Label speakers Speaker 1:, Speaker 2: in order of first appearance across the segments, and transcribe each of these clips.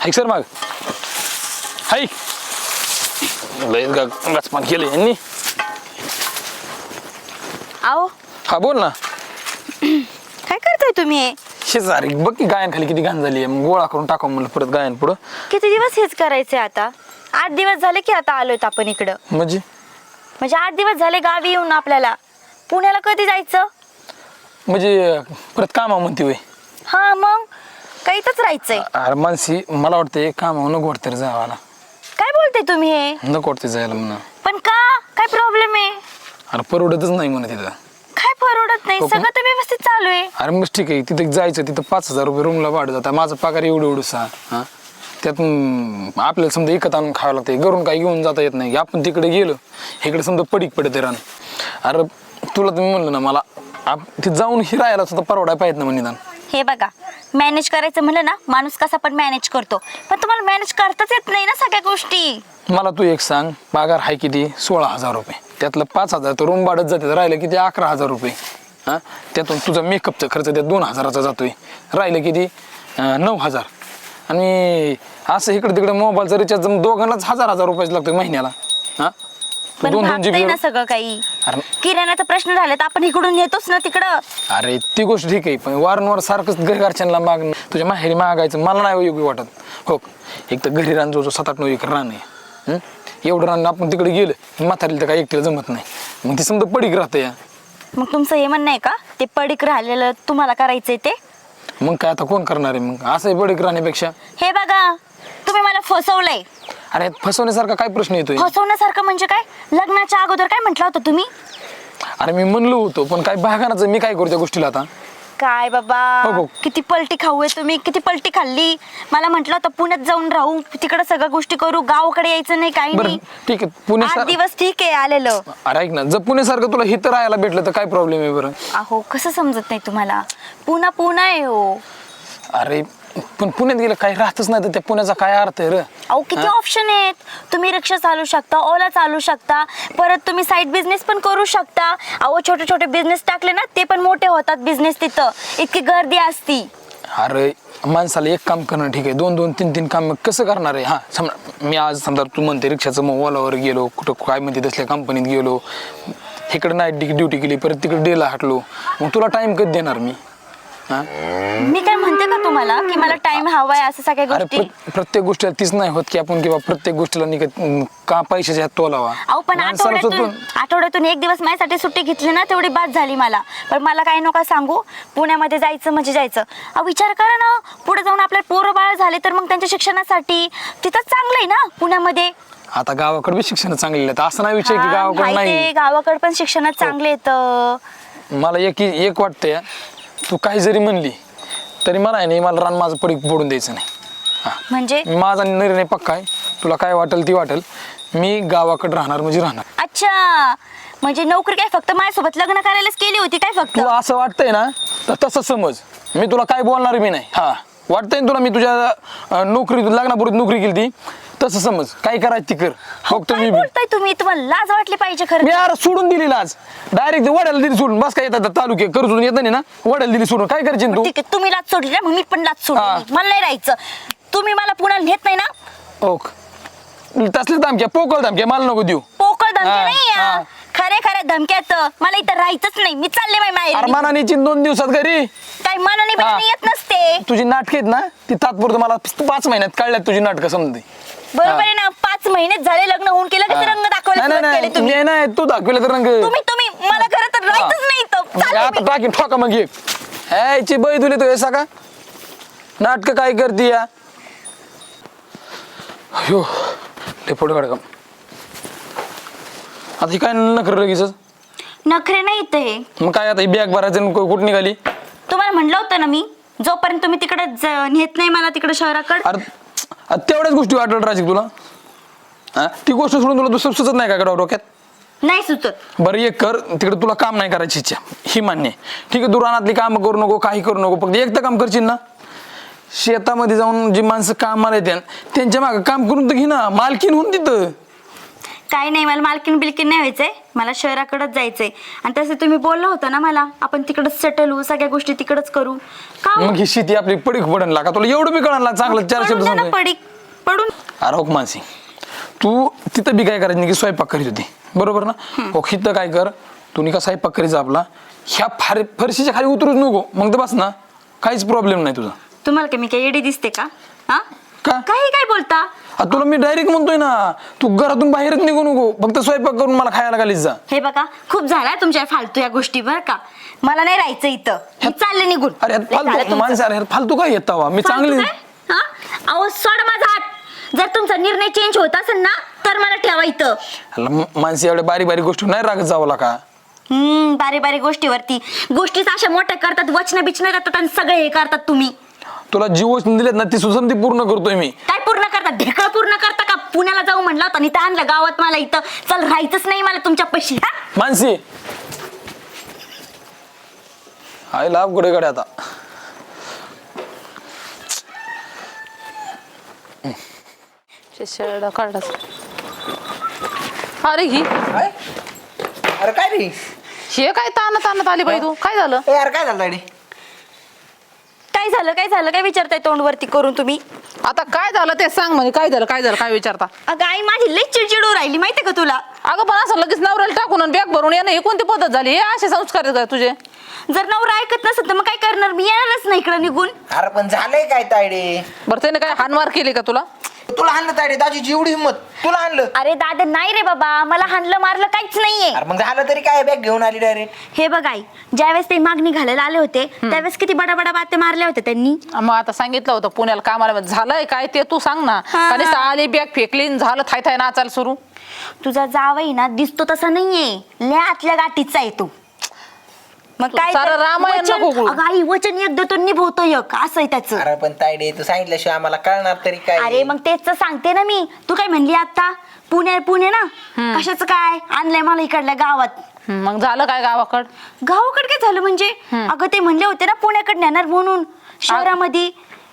Speaker 1: Hike sir माग hike लयच गचपान केलं यांनी.
Speaker 2: आओ
Speaker 1: हा बोल ना.
Speaker 2: काय करताय तुम्ही?
Speaker 1: शेजारी बघ की गायन खाली किती घाण झाली मग गोळा करून टाकावं म्हणलं परत गायन पुढं.
Speaker 2: किती दिवस हेच करायचंय आता? 8 दिवस झाले की आता आलोय आपण इकडं.
Speaker 1: म्हणजे
Speaker 2: 8 दिवस झाले गावी येऊन आपल्याला. पुण्याला कधी जायचं?
Speaker 1: म्हणजे परत कामा म्हणते वय.
Speaker 2: हा मग काही इथंच राहायचंय.
Speaker 1: अरे मानसी मला वाटतं कामा नको वाटतं रे जायला.
Speaker 2: काय बोलते तुम्ही हे?
Speaker 1: नको वाटते जायला म्हणा.
Speaker 2: पण का? काय प्रॉब्लेम आहे?
Speaker 1: अरे परवडतच नाही म्हणा तिथं.
Speaker 2: काय परवडत नाही?
Speaker 1: हो का?
Speaker 2: सगळं तर व्यवस्थित चालू आहे.
Speaker 1: अरे मग ठीक आहे तिथं जायचं तिथं 5,000 रुपये रूमला भाडं जातं. माझा पगार एवढं हा त्यात आपल्याला समजा एकत आणून खावं लागतं. घरून काही घेऊन जाता येत नाही. आपण तिकडे गेलो इकडे समजा पडीक पडत रान. अरे तुला तुम्ही म्हणलं ना मला तिथं जाऊन हिरायला सुद्धा परवडाय पाहिजे ना निदान.
Speaker 2: हे बघा मॅनेज करायचं म्हणलं ना माणूस कसा पण मॅनेज करतो. पण तुम्हाला मॅनेज करताच येत नाही ना सगळ्या गोष्टी.
Speaker 1: मला तू एक सांग पगार आहे किती? 16,000 रुपये. त्यातलं 5,000 तर रूम भाडत जाते. राहिलं किती? 11,000 रुपये. हा त्यातून तुझा मेकअपचा खर्च त्यात 2,000चा जातोय. राहिलं किती? 9,000. आणि असं इकडे तिकडे मोबाईलचा रिचार्ज दोघांनाच 1,000 रुपयाच लागतोय महिन्याला. हा
Speaker 2: पण
Speaker 1: दोन
Speaker 2: भागतंय
Speaker 1: GB.
Speaker 2: ना सगळं काही.
Speaker 1: अरे
Speaker 2: किराण्याचा प्रश्न झाला तर आपण इकडून येतोच ना तिकडं.
Speaker 1: अरे ती गोष्ट ठीक आहे पण वारंवार सारखंच घरच्यांना मागणं तुझ्या माहेरी मागायचं मला नाही योग्य वाटत. हो एक तर घरी रान जो 7-8-9 एकर रान आहे. एवढं रान आपण तिकडे गेलं म्हातारीला तर काही एकटीला जमत नाही. मग ती समजा पडीक राहतं या.
Speaker 2: मग तुमचं हे म्हणणं आहे का ते पडीक राहिलेलं तुम्हाला करायचंय ते?
Speaker 1: मग काय आता कोण करणार आहे मग असंही पडीक राहण्यापेक्षा.
Speaker 2: हे बघा तुम्ही मला फसवलंय.
Speaker 1: अरे फसवण्यासारखा काय प्रश्न येतोय?
Speaker 2: फसवण्यासारखं म्हणजे काय? लग्नाच्या अगोदर काय म्हटलं होतं तुम्ही?
Speaker 1: अरे मी म्हणलो होतो पण काय भागानाचं मी काय करू त्या गोष्टीला आता.
Speaker 2: काय
Speaker 1: हो,
Speaker 2: बाबा
Speaker 1: हो.
Speaker 2: किती पलटी खाऊ आहे तुम्ही. किती पलटी खाल्ली. मला म्हटलं होतं पुण्यात जाऊन राहू तिकडे सगळ्या गोष्टी करू गावाकडे यायचं नाही काही
Speaker 1: बरं
Speaker 2: नाही.
Speaker 1: ठीक आहे
Speaker 2: 8
Speaker 1: पुणे.
Speaker 2: दिवस ठीक आहे आलेलं.
Speaker 1: अरे ऐक ना जर पुण्यासारखं तुला हिथं राहायला भेटलं तर काय प्रॉब्लेम आहे बरं?
Speaker 2: अहो कसं समजत नाही तुम्हाला? पुणा आहे हो.
Speaker 1: अरे पण पुण्यात गेलं काही राहतच नाही तर त्या पुण्याचा काय अर्थ आहे रे?
Speaker 2: अहो किती ऑप्शन आहेत. तुम्ही रिक्षा चालू शकता, ओला चालू शकता, परत तुम्ही साईड बिझनेस पण करू शकता. अहो छोटे छोटे बिझनेस टाकले ना ते पण मोठे होतात बिझनेस. तिथं इतकी गर्दी असती.
Speaker 1: अरे माणसाला एक काम करणं ठीक आहे 2-2, 3-3 काम कसं करणार आहे? हा समजा मी आज समजा तू म्हणते रिक्षाचं मग ओलावर गेलो कुठं काय म्हणते तसल्या कंपनीत गेलो इकडे नाईट ड्युटी केली परत तिकडे डेला हटलो मग तुला टाइम कधी देणार मी? हा
Speaker 2: मी काय म्हणते का तुम्हाला की मला टाइम हवाय असं सगळ्या
Speaker 1: अरे
Speaker 2: गोष्टी?
Speaker 1: प्रत्येक गोष्टीला तीच नाही होत की आपण किंवा प्रत्येक गोष्टीला का पैशाच्या हात तोलावा.
Speaker 2: अहो पण
Speaker 1: माणसाला
Speaker 2: आठवड्यातून 1 दिवस माझ्यासाठी सुट्टी घेतली ना तेवढी बाद झाली मला. पण मला काही नका सांगू पुण्यामध्ये जायचं म्हणजे जायचं. अहो विचार करा ना पुढे जाऊन आपल्या पोरं बाळ झाले तर मग त्यांच्या शिक्षणासाठी तिथंच चांगलं आहे ना पुण्यामध्ये.
Speaker 1: आता गावाकडे बी शिक्षण चांगले आहेत असं नाही विषय की गावाकडे नाही.
Speaker 2: गावाकडे पण शिक्षणात चांगले येतं.
Speaker 1: मला एक वाटतंय तू काही जरी म्हणली तरी मला आहे नाही मला रान माझं पडीक पडून द्यायचं नाही.
Speaker 2: म्हणजे
Speaker 1: माझा निर्णय पक्का आहे. तुला काय वाटेल ती वाटेल मी गावाकडे राहणार म्हणजे राहणार.
Speaker 2: अच्छा म्हणजे नोकरी काय फक्त माझ्यासोबत लग्न करायलाच केली होती काय फक्त?
Speaker 1: तुला असं वाटतंय ना तर तसं समज मी तुला काय बोलणार मी नाही. हा वाटतंय ना तुला मी तुझ्या नोकरी लग्नापूर्वी नोकरी केली ती तसं समज काय करायचं ती कर. फक्त
Speaker 2: काय बोलताय तुम्ही? तुम्हाला लाज वाटली पाहिजे खरं.
Speaker 1: मी यार सोडून दिली लाज डायरेक्ट वड्याला दिली सोडून बस काय येतात तालुके कर्जून येत नाही ना वड्याला दिली सोडून काय करायची तू?
Speaker 2: ठीक आहे तुम्ही लाज सोडली ना मग मी पण लाज सोडली. मला नाही राहायचं. तुम्ही मला पुण्याला नेत नाही ना?
Speaker 1: ओक तसले धमक्या पोकळ धमक्या मला नको देऊ.
Speaker 2: पोकळ धमक्या
Speaker 1: हा,
Speaker 2: नाही
Speaker 1: हा.
Speaker 2: खरे धमक्यात मला इथं राहायचंच नाही. मी चालले
Speaker 1: अरे
Speaker 2: माहेरी.
Speaker 1: मनानीची 2 दिवसात घरी.
Speaker 2: काही मनाने बिनाने येत नसते.
Speaker 1: तुझी नाटक आहेत ना ती तात्पुरतं मला 5 महिन्यात कळल्यात तुझी नाटकं समजते.
Speaker 2: बरोबर आहे ना. 5 महिने झाले लग्न होऊन केलं की रंग दाखवायला सुरुवात केली तुम्ही.
Speaker 1: नाही नाही तू दाखविलं तर रंग.
Speaker 2: तुम्ही मला खरं तर राहायचंच नाही इथं. चालले
Speaker 1: आता
Speaker 2: मी.
Speaker 1: टाकी ठोका मग एक ह्याची बळी तुले तो ऐसा का नाटक काय करते या हो पुढे काढ का आता ही काय नकर लगेच
Speaker 2: नखरे नाही इथं हे.
Speaker 1: मग काय आता ही बॅग भरायचं कुठं निघाली?
Speaker 2: तुम्हाला म्हणलं होतं ना मी जोपर्यंत तुम्ही तिकडे नेत नाही मला तिकडे शहराकडे.
Speaker 1: अरे तेवढ्याच गोष्टी वाटत राहायची तुला. हा ती गोष्ट सोडून तुला दुसरं सुचत नाही का डोक्यात?
Speaker 2: नाही सुचत.
Speaker 1: बरं एक कर तिकडे तुला काम नाही करायची इच्छा ही मान्य आहे. ठीक आहे तू रानातली कामं करू नको काही करू नको फक्त एकदा काम करशील ना शेतामध्ये जाऊन जी माणसं कामाला येते त्यांच्या मागं काम करून तर घे ना मालकीन होऊन तिथं.
Speaker 2: काही नाही, मला मालकीन बिलकीन नाही व्हायचंय, मला शहराकडेच जायचंय. आणि तसं तुम्ही बोलला होता ना मला, आपण तिकडच सेटल होऊ, सगळ्या गोष्टी तिकडच करू. का हो?
Speaker 1: मग ही शेती आपली पडीक पडन का तुला एवढं बी कळणार चांगलं 4
Speaker 2: पडून
Speaker 1: शब्द
Speaker 2: द्या ना
Speaker 1: सांगतोय.
Speaker 2: पडीक, पडून.
Speaker 1: अरे हो मानसी, तू तिथं बी काय करायची की स्वयंपाक करीत होती बरोबर ना. हो इथं काय कर, तू का स्वयंपाक करीचा आपला, ह्या फरशीच्या खाली उतरूच नको, मग तर बस ना, काहीच प्रॉब्लेम नाही तुझा.
Speaker 2: तुम्हाला काय मी काही एडी दिसते का? हा,
Speaker 1: का
Speaker 2: काही काय बोलता?
Speaker 1: तुला मी डायरेक्ट म्हणतोय ना, तू घरातून बाहेरच निघू नको, फक्त स्वयंपाक करून मला खायला घालीच जा.
Speaker 2: हे बघा, खूप झालाय तुमच्या फालतू या गोष्टी, बरं का. मला नाही राहायचं इथं, मी चालले निघून.
Speaker 1: अरे
Speaker 2: लय झालं
Speaker 1: फालतू
Speaker 2: तुमचं.
Speaker 1: माणसं, अरे फालतू काय येता वा, मी
Speaker 2: फालतू
Speaker 1: चांगली.
Speaker 2: काय? हा? अहो सोड माझा हात. जर तुमचा निर्णय चेंज होत असेल ना, तर मला ठेवा इथं.
Speaker 1: माणसी एवढ्या बारीक बारीक गोष्टी नाही रागत जावं का.
Speaker 2: बारीक बारीक गोष्टीवरती गोष्टीच अशा मोठ्या करतात, वचन बिचन करतात आणि सगळे हे करतात तुम्ही.
Speaker 1: तुला जी वचन दिलेत ना ती सुद्धा ती पूर्ण करतोय मी.
Speaker 2: काय पूर्ण करता? ढेकळ पूर्ण करता का? पुण्याला जाऊ म्हणलं होतं आणि इथं आणलं गावात मला, इथं चल राहायचंच नाही मला तुमच्या पैशी.
Speaker 1: मानसी आय लाभ गुडेकडे आता.
Speaker 3: शेळडा काढाच. अरे ही
Speaker 4: अरे काय रे
Speaker 3: हे काय ताणत ताणत आली बाई तू, काय झालं?
Speaker 4: यार काय झालं तायडे?
Speaker 2: काय झालं काय झालं काय विचारताय तोंडवरती करून तुम्ही?
Speaker 3: आता काय झालं ते सांग, म्हणे काय झालं काय झालं काय विचारता.
Speaker 2: अगं आई माझी लई चिडचिड राहिली माहितीये का तुला?
Speaker 3: अगं पण असं लगेच नवऱ्याला टाकून बॅग भरून येणं ही कोणती पद्धत झाली? हे असे संस्कार आहेत का तुझे?
Speaker 2: जर नवरा ऐकत नसेल तर मग काय करणार? मी येणारच नाही इकडे निघून.
Speaker 4: अरे पण झालंय काय तायडे?
Speaker 3: बरं त्याने काय हानमार केली का तुला?
Speaker 4: तुला आणलं तायडे, दाजीची एवढी हिंमत, तुला आणलं.
Speaker 2: अरे दादा नाही रे बाबा, मला हाणलं मारलं काहीच नाहीये.
Speaker 4: अरे मग झालं तरी काय, बॅग घेऊन आली डायरेक्ट.
Speaker 2: हे बघ आई, ज्यावेळेस ते मागणी घालायला आले होते त्यावेळेस किती बडा बडा बाते मारल्या होत्या त्यांनी.
Speaker 3: मग आता सांगितलं होतं पुण्याला कामाला, झालंय काय ते तू सांग ना.
Speaker 2: हा.
Speaker 3: का नुसतं आली बॅग फेकली आणि झालं थाय थाय नाचायला सुरू?
Speaker 2: तुझा जावई ना दिसतो तसा नाहीये, लय आतल्या गाठीचा आहे तू. मग
Speaker 3: तू
Speaker 2: काय
Speaker 3: सारं
Speaker 2: तर
Speaker 3: रामायण
Speaker 2: वचन-
Speaker 3: नको बोलू.
Speaker 2: अगं आई वचन एक देतो निभवतो एक, असं आहे त्याचं.
Speaker 4: अरे पण तायडे तू सांगितल्याशिवाय आम्हाला कळणार तरी काय?
Speaker 2: अरे मग तेच तर सांगते ना मी. तू काय म्हणली आता पुणे ना, कशाचं काय आणलंय मला इकडल्या गावात?
Speaker 3: मग झालं काय गावाकड?
Speaker 2: गावाकडे काय झालं म्हणजे? अगं ते म्हणले होते ना पुण्याकडे नेणार म्हणून शहरामध्ये,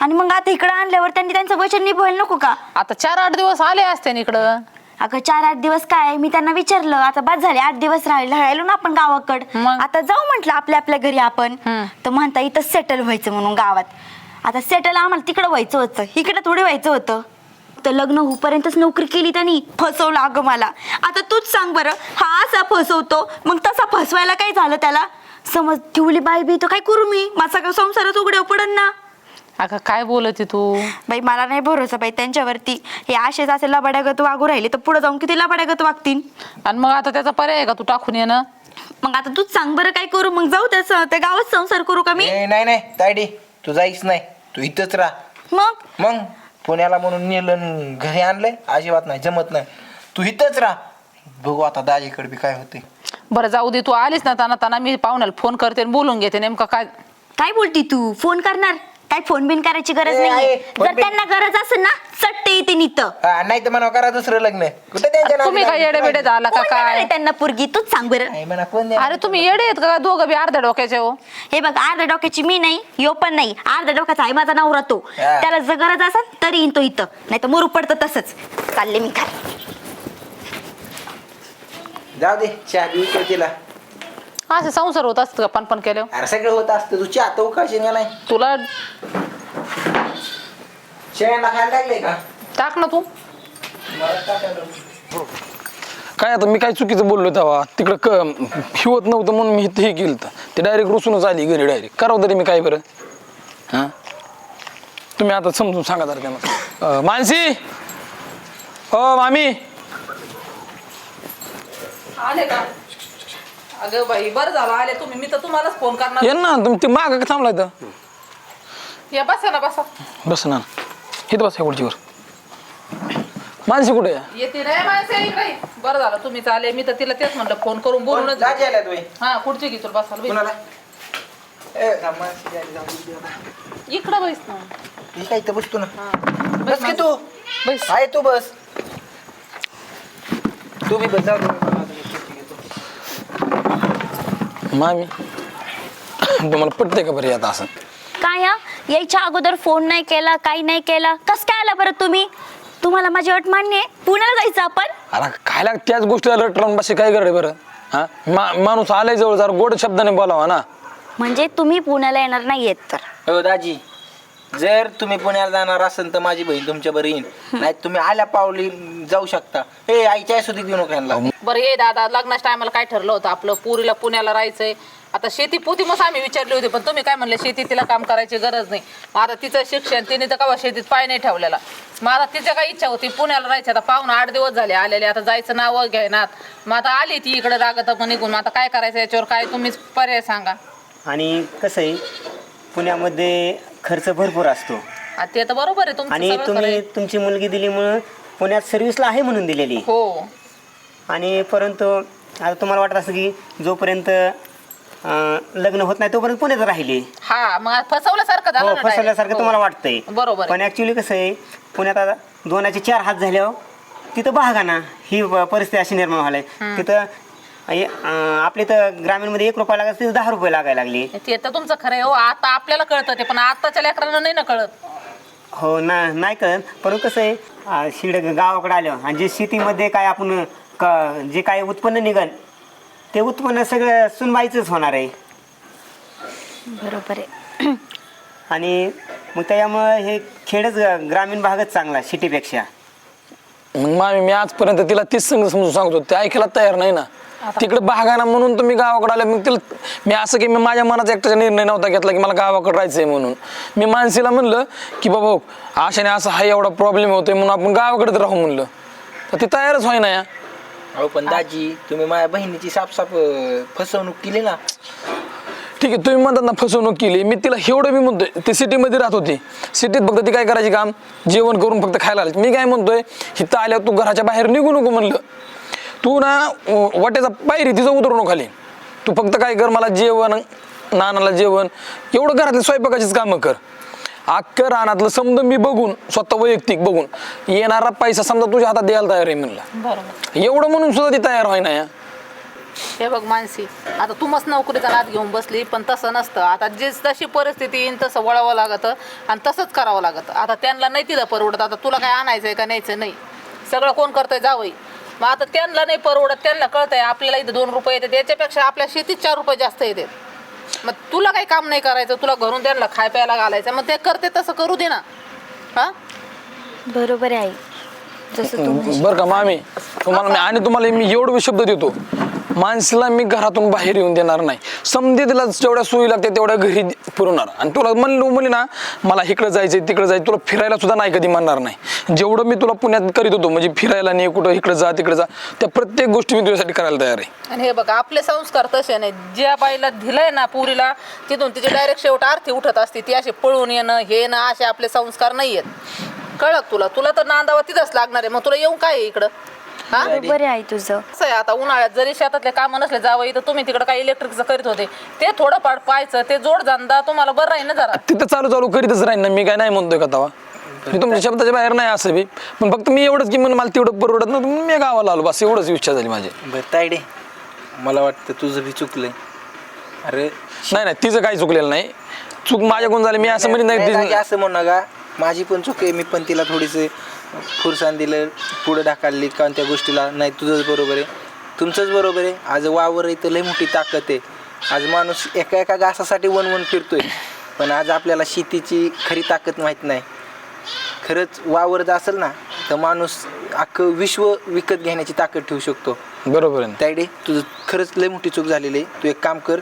Speaker 2: आणि मग आता इकडे आणल्यावर त्यांनी त्यांचं वचन निभवायला नको का?
Speaker 3: आता 4-8 दिवस आले असते ना इकडं.
Speaker 2: अगं 4-8 दिवस काय, मी त्यांना विचारलं आता बाद झाले 8 दिवस राहिलो ना आपण गावाकड,
Speaker 3: मग?
Speaker 2: आता जाऊ म्हंटल आपल्या आपल्या घरी आपण. तर म्हणता इथं सेटल व्हायचं म्हणून गावात. आता सेटल आम्हाला तिकडं व्हायचं होतं, इकडे थोडी व्हायचं होतं. तर लग्न होईपर्यंतच नोकरी केली त्यांनी, फसवलं अगं मला. आता तूच सांग बरं, हा असा फसवतो मग तसा फसवायला काय झालं त्याला? समज ठेवली बाई बी तर काय करू मी? माझा का संसारात उघड्यावर पडन ना.
Speaker 3: अगं काय बोलती तू?
Speaker 2: बाई मला नाही भरोसा बाई त्यांच्यावरती. हे असेच असे लबाड्यागत वागू राहिले तर पुढे जाऊन किती लबाड्यागत वागतील.
Speaker 3: आणि मग आता त्याचा पर्याय आहे का तू टाकून येणं?
Speaker 2: मग आता तूच सांग बरं काय करू? मग जाऊ त्याचं त्या गावात संसार करू का मी?
Speaker 4: नाही नाही तायडे, तू जाईस नाही, तू इथंच राह. मग पुण्याला म्हणून नेलं आणि घरी आणलंय, अजिबात नाही, जमत नाही. तू इथंच राह, बघू आता दाजीकडे बी काय होते.
Speaker 3: बरं जाऊ दे, तू आलीस ना ताना मी पाहुण्याला फोन करते आणि बोलून घेते नेमकं काय.
Speaker 2: काय बोलती तू? फोन करणार? काय फोन बिन करायची गरज
Speaker 4: ए,
Speaker 2: नाहीये.
Speaker 4: आहे, फोन
Speaker 2: जर
Speaker 4: बिन-
Speaker 2: त्यांना गरज असेल ना चट्ट येते नितं.
Speaker 4: नाही तर म्हणा करा दुसरं लग्न. कुठे त्यांच्या
Speaker 3: तुम्ही काय येडे बेडे झाला का
Speaker 2: कोण देणार आहे
Speaker 3: काय?
Speaker 2: त्यांना पुरगी? तूच सांग बरं.
Speaker 4: नाही म्हणा कोण देणार?
Speaker 3: अरे तुम्ही येडे आहेत का दोघं बी अर्ध्या डोक्याचे हो?
Speaker 2: हे बघ, अर्ध्या डोक्याची मी नाही, यो पण नाही, अर्ध्या डोक्याचा आहे माझा नवरा तो.
Speaker 4: हा.
Speaker 2: त्याला जर गरज असेल तरी येईन तो इथं, नाही तर मरू पडतं तसंच. चालले मी खाली.
Speaker 4: जाऊ दे, चहा देऊ का तिला?
Speaker 3: असे संसार होत असत का पण केल्यावर?
Speaker 4: अरे सगळं होत असतं, तू चहा तो उकाळशी नाही.
Speaker 3: तुला
Speaker 4: शेळ्यांना खायला लागले का?
Speaker 3: टाक ना तू.
Speaker 4: मला टाकायला.
Speaker 1: काय आता मी काय चुकीचं बोललो तेव्हा, तिकडं हिवत नव्हतं म्हणून मी हे केलं तर ते डायरेक्ट रुसूनच आली घरी डायरेक्ट. करावं तरी मी काय बरं? हां तुम्ही आता समजून सांगा जरा त्यांना. मानसी, हो मामी,
Speaker 3: आले का? अगं बाई बरं झालं आले तुम्ही, मी तर तुम्हालाच फोन करणार.
Speaker 1: ये ना तुम्ही. ते माग का थांबलाय तर
Speaker 3: या बसा ना बसा.
Speaker 1: बस ना, इथं बस खुर्चीवर. मानसी कुठे आहे?
Speaker 3: येते रे माणसं इकडे. बरं झालं तुम्हीच आले, मी तर तिला तेच म्हणलं फोन करून बोलूनच.
Speaker 4: दाजी आल्या तुम्ही?
Speaker 3: हा खुर्ची घे तुला बसायला
Speaker 4: कुणाला?
Speaker 3: बैस.
Speaker 4: ए, माणसं आली, जाऊ दे.
Speaker 3: इकडं बैस ना.
Speaker 4: मी काय इथं बसतो ना.
Speaker 3: हा.
Speaker 4: बस की तू.
Speaker 3: बैस.
Speaker 4: आहे तू बस. तू बी बस, जाऊ दे. मला आता मी सुट्टी घेतो.
Speaker 1: मामी तुम्हाला पटतंय का बरं आता असं?
Speaker 2: काय हा? यायच्या अगोदर फोन नाही केला, काही नाही केला, कस काय आला बरं तुम्ही? तुम्हाला माझी अट मान्य आहे? पुण्याला जायचं आपण?
Speaker 1: अरे खायला त्याच गोष्टीला रट राहून बसे काय करे बरं? हा माणूस आलाय जवळ जरा गोड शब्दाने बोलावा ना.
Speaker 2: म्हणजे तुम्ही पुण्याला येणार नाहीयेत तर?
Speaker 4: हो दाजी, जर तुम्ही पुण्याला जाणार असेल तर माझी बहीण तुमच्या बरं येईन, नाही तुम्ही आल्या पावली जाऊ शकता. हे आईच्या सुधी देऊ नका यांना.
Speaker 3: बरं ये दादा, लग्नाच्या टायमाला काय ठरलं होतं आपलं? पुरीला पुण्याला राहायचंय. आता शेती पोती मग आम्ही विचारली होती, पण तुम्ही काय म्हणले शेती तिला काम करायची गरज नाही. मग आता तिचं शिक्षण, तिने तर कवा शेतीत पाय नाही ठेवलेला. मग आता तिच्या काय इच्छा होती पुण्याला राहायची. आता पाहून 8 दिवस झाले आलेले, आता जायचं नाव घेणार. मग आता आली ती इकडे रागत पण निघून. मग आता काय करायचं याच्यावर? काय तुम्हीच पर्याय सांगा.
Speaker 5: आणि कसं आहे, पुण्यामध्ये खर्च भरपूर असतो.
Speaker 3: ते तर बरोबर आहे तुमचं
Speaker 5: आणि
Speaker 3: सगळं खरं
Speaker 5: तुम्ही
Speaker 3: आहे.
Speaker 5: तुमची मुलगी दिलीमुळं पुण्यात सर्व्हिसला आहे म्हणून दिलेली.
Speaker 3: हो.
Speaker 5: आणि परंतु आता तुम्हाला वाटत असं की जोपर्यंत लग्न होत नाही तोपर्यंत पुण्यात राहिली.
Speaker 3: हा, मग फसवल्यासारखं झालं
Speaker 5: हो,
Speaker 3: ना direct.
Speaker 5: फसवल्यासारखं
Speaker 3: हो.
Speaker 5: तुम्हाला वाटतंय.
Speaker 3: बरोबर आहे.
Speaker 5: पण ऍक्च्युली कसं आहे, पुण्यात आता 2चे 4 हात झाल्यावर तिथं बघा ना, ही परिस्थिती अशी निर्माण व्हायला. तिथं आपले तर ग्रामीणमध्ये 1 रुपया लागायचं, तिथं 10 रुपये लागायला लागले.
Speaker 3: ते तर तुमचं खरं आहे. हो, आता आपल्याला कळतं ते, पण आताच्या लेकरांना नाही ना कळत.
Speaker 5: हो ना, नाही कळत. परंतु कसं आहे, शिड गावाकडे आलं आणि जे शेतीमध्ये काय आपण जे काय उत्पन्न निघन ते उत्पन्न सगळं सुनबाईचंच होणार आहे.
Speaker 2: बरोबर आहे.
Speaker 5: आणि मग त्याच्यामुळं हे खेडच ग्रामीण भागच चांगला सिटीपेक्षा.
Speaker 1: मग मामी मी आजपर्यंत तिला तीच समजून सांगतो, ते ऐकायला तयार नाही ना. तिकडे बागाना म्हणून तुम्ही गावाकडे आले. मग तिला मी असं की मी माझ्या मनाचा एकटाचा निर्णय नव्हता घेतला की मला गावाकडे राहायचंय म्हणून. मी मानसीला म्हणलं की बाबा आशाने असं हा एवढा प्रॉब्लेम होतोय म्हणून आपण गावाकडेच राहू म्हणलं, तर ती तयारच व्हाय ना. या
Speaker 4: अहो पण दाजी, तुम्ही माझ्या बहिणीची साफ फसवणूक केली ना.
Speaker 1: ठीक आहे, तुम्ही म्हणतात ना फसवणूक केली, मी तिला एवढं मी म्हणतोय, ती सिटीमध्ये राहत होती. सिटीत फक्त ती काय करायची काम, जेवण करून फक्त खायला आली. मी काय म्हणतोय, इथं आल्यावर तू घराच्या बाहेर निघू नको म्हणलं. तू ना वाट्याचा पायरी तिचं उतरू नको खाली. तू फक्त काय कर, मला जेवण, नानाला जेवण, एवढं घरातले स्वयंपाकाचीच कामं कर. अख्खं रानातलं समजा मी बघून, स्वतः वैयक्तिक बघून येणारा पैसा समजा तुझ्या हातात द्यायला तयार आहे म्हणलं.
Speaker 3: बरोबर.
Speaker 1: एवढं म्हणून सुद्धा ती तयार व्हाय ना. या
Speaker 3: हे बघ मानसी, आता तू मस्त नोकरीचा नाद घेऊन बसली, पण तसं नसतं. आता जशी परिस्थिती येईन तसं वळावं लागतं आणि तसंच करावं लागतं. आता त्यांना नाही तिथं परवडत. आता तुला काय आणायचंय का न्यायचं नाही, सगळं कोण करतंय जावई. मग आता त्यांना नाही परवडत, त्यांना कळतंय आपल्याला इथं 2 रुपये येतात, याच्यापेक्षा आपल्या शेतीत 4 रुपये जास्त येतात. मग तुला काही काम नाही करायचं, तुला घरून त्यांना खाय प्यायला घालायचं, मग ते करते तसं करू दे ना. हा,
Speaker 2: बरोबर आहे आई, जसं तू
Speaker 1: बरं का मामी, तुम्हाला मी एवढं शब्द देतो, माणसाला मी घरातून बाहेर येऊन देणार नाही. समजे तिला जेवढ्या सोयी लागते तेवढ्या घरी पुरवणार. आणि तुला म्हणली ना मला इकडं जायचंय तिकडं जायचं, तुला फिरायला सुद्धा नाही कधी म्हणणार नाही. जेवढं मी तुला पुण्यात करीत होतो, म्हणजे फिरायला नाही, कुठं इकडं जा तिकडे जा, त्या प्रत्येक गोष्टी मी तुझ्यासाठी करायला तयार आहे.
Speaker 3: आणि हे बघा, आपले संस्कार तसे नाही. ज्या बाईला दिलंय ना पुरीला, तिथून तिचे डायरेक्ट शेवट आरती उठत असते. ती अशी पळून येणं हे ना, असे आपले संस्कार नाही आहेत. कळत तुला तर नांदावा तिथंच लागणार आहे. मग तुला येऊन काय आहे इकडं? हा,
Speaker 2: बरोबर आहे आई तुझं.
Speaker 3: कसं आहे, आता उन्हाळ्यात जरी शेतातले कामं नसले जावं, इथं तुम्ही तिकडे काही इलेक्ट्रिकचं करीत होते, ते थोडंफार पाहायचं, ते जोड धंदा तुम्हाला बरं राहील ना जरा.
Speaker 1: तिथं चालू करीतच राहीन ना. मी काय नाही म्हणतोय का तवा, मी तुमच्या शब्दाच्या बाहेर नाही असं बी. पण फक्त मी एवढंच की मला तेवढं परवडत ना, मी गावाला आलो बस, एवढंच इच्छा झाली माझी.
Speaker 4: बरं तायडे, मला वाटतं तुझं बी चुकलंय. अरे
Speaker 1: नाही तिचं काही चुकलेलं नाही. चूक माझ्याकडून झाली, मी असं म्हणत
Speaker 4: नाही,
Speaker 1: नाही.
Speaker 4: असं म्हणू नका. माझी पण चूक आहे. मी पण तिला थोडीसे फुरसान दिलं, पुढे ढकलली कोणत्या गोष्टीला. नाही, तुझंच बरोबर आहे, तुमचंच बरोबर आहे. आज वावर आहे तर लय मोठी ताकद आहे. आज माणूस एका घासासाठी वन फिरतोय, पण आज आपल्याला शेतीची खरी ताकद माहीत नाही. खरंच वावर जर असेल ना तर माणूस अख्खं विश्व विकत घेण्याची ताकद ठेवू शकतो.
Speaker 1: बरोबर आहे.
Speaker 4: तायडे, तुझं खरंच लय मोठी चूक झालेली आहे. तू एक काम कर,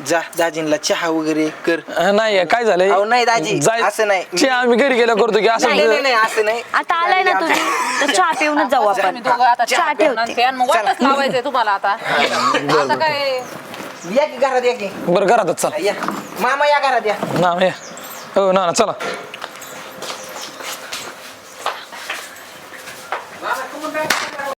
Speaker 4: जा दाजींला चहा वगैरे कर.
Speaker 1: नाही काय झालंय,
Speaker 4: अहो नाही दाजी, असं नाही.
Speaker 1: चहा आम्ही घरी गेला करतो की असं.
Speaker 4: नाही असं नाही.
Speaker 2: आता आलाय ना तुझी, तर चहा पिऊनच जाऊ आपण.
Speaker 3: तुम्ही दोघं आता
Speaker 2: चहा
Speaker 3: चहा
Speaker 2: ठेवते.
Speaker 3: ठेवून फॅन मग वाटच लावायचंय तुम्हाला आता. आता काय
Speaker 4: या की घरात, या की.
Speaker 1: बरं घरातच चला
Speaker 4: या मामा, या घरात या.
Speaker 1: ना. हो ना चला.
Speaker 4: मामा, come on back.